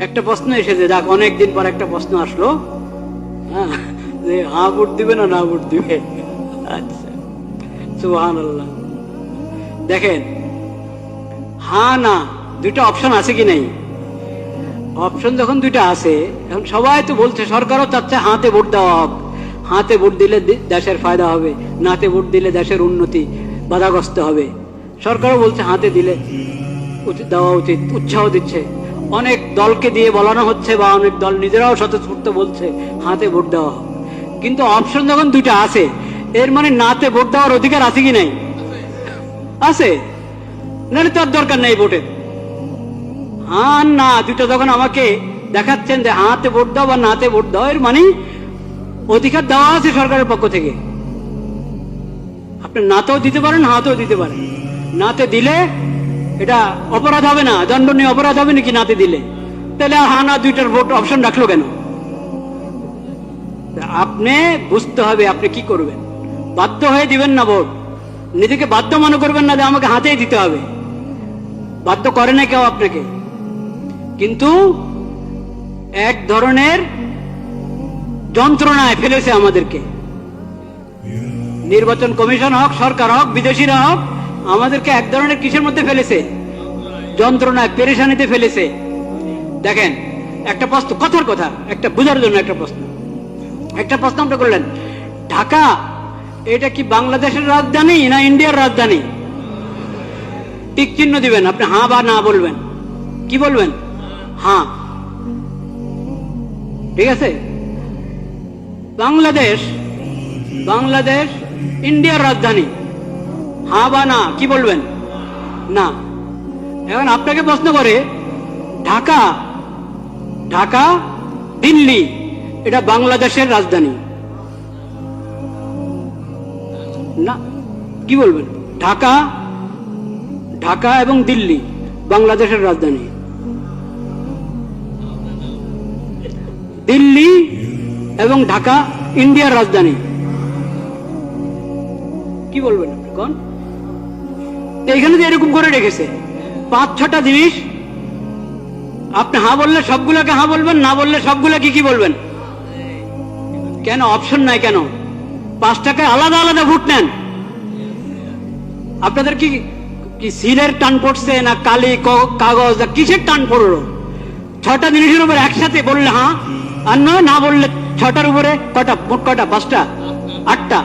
একটা প্রশ্ন এসেছে, যাক অনেকদিন পর একটা প্রশ্ন আসলো, হ্যাঁ, যে হ্যাঁ ভোট দিবে না না ভোট দিবে। আচ্ছা, সুবহানাল্লাহ। দেখেন, হ্যাঁ না দুইটা অপশন আছে কি নাই? অপশন যখন দুইটা আছে, এখন সবাই তো বলছে, সরকারও চাচ্ছে হাতে ভোট দেওয়া হোক, হাতে ভোট দিলে দেশের ফায়দা হবে, নাতে ভোট দিলে দেশের উন্নতি বাধাগ্রস্ত হবে। সরকারও বলছে হাতে দিলে দেওয়া উচিত, উৎসাহ দিচ্ছে। অনেক দলকে দিয়ে বলানো হচ্ছে, বা অনেক দল নিজেরাও স্বতঃস্ফূর্ত বলছে হাতে ভোট দেওয়া হোক। কিন্তু অপশন যখন দুইটা আছে, এর মানে নাতে ভোট দেওয়ার অধিকার আছে কি নাই? আছে, নাহলে তার দরকার নেই ভোটের। হ্যাঁ না দুইটা যখন আমাকে দেখাচ্ছেন যে হাতে ভোট দাও বা নাতে ভোট দাও, এর মানে অধিকার দেওয়া আছে সরকারের পক্ষ থেকে। আপনি নাতেও দিতে পারেন, হাতেও দিতে পারেন। নাতে দিলে এটা অপরাধ হবে না, দণ্ডনীয় অপরাধ হবে নাকি নাতে দিলে? তাহলে হ্যাঁ না দুইটার ভোট অপশন রাখলো কেন? আপনি বুঝতে হবে আপনি কি করবেন। বাধ্য হয়ে দিবেন না ভোট, নিজেকে বাধ্য মনে করবেন না যে আমাকে হাতেই দিতে হবে। বাধ্য করে না কেউ আপনাকে, কিন্তু এক ধরনের যন্ত্রণায় ফেলেছে আমাদেরকে। নির্বাচন কমিশন হোক, সরকার হোক, বিদেশিরা হোক, আমাদেরকে এক ধরনের কিসের মধ্যে ফেলেছে? যন্ত্রণায়, পেরেশানিতে ফেলেছে। দেখেন, একটা প্রশ্ন, কথার কথা, একটা বোঝার জন্য একটা প্রশ্ন আপনি করলেন, ঢাকা এটা কি বাংলাদেশের রাজধানী না ইন্ডিয়ার রাজধানী? টিক চিহ্ন দিবেন, আপনি হ্যাঁ বা না বলবেন। কি বলবেন? হ্যাঁ, ঠিক আছে। বাংলাদেশ ইন্ডিয়ার রাজধানী, হ্যাঁ বা না, কি বলবেন? না। এখন আপনাকে প্রশ্ন করে, ঢাকা দিল্লি এটা বাংলাদেশের রাজধানী না, কি বলবেন? ঢাকা এবং দিল্লি বাংলাদেশের রাজধানী, দিল্লি এবং ঢাকা ইন্ডিয়ার রাজধানী। কি বলবেন আপনি কোন? এইখানে যে এরকম করে রেখেছে 5-6টা জিনিস, আপনি হ্যাঁ বললে সবগুলোকে হ্যাঁ বলবেন, না বললে সবগুলো কি বলবেন? কেন অপশন নাই? কেন 5 টাকায় আলাদা আলাদা ভোট নেন? আপনাদের কি সিলের টান পড়ছে না কালি কাগজ না কিসের টান পড়লো? 6টা জিনিসের উপর একসাথে বললে হ্যাঁ, আর না বললে 6টার উপরে কটা? মোট কটা? 5টা 8টা।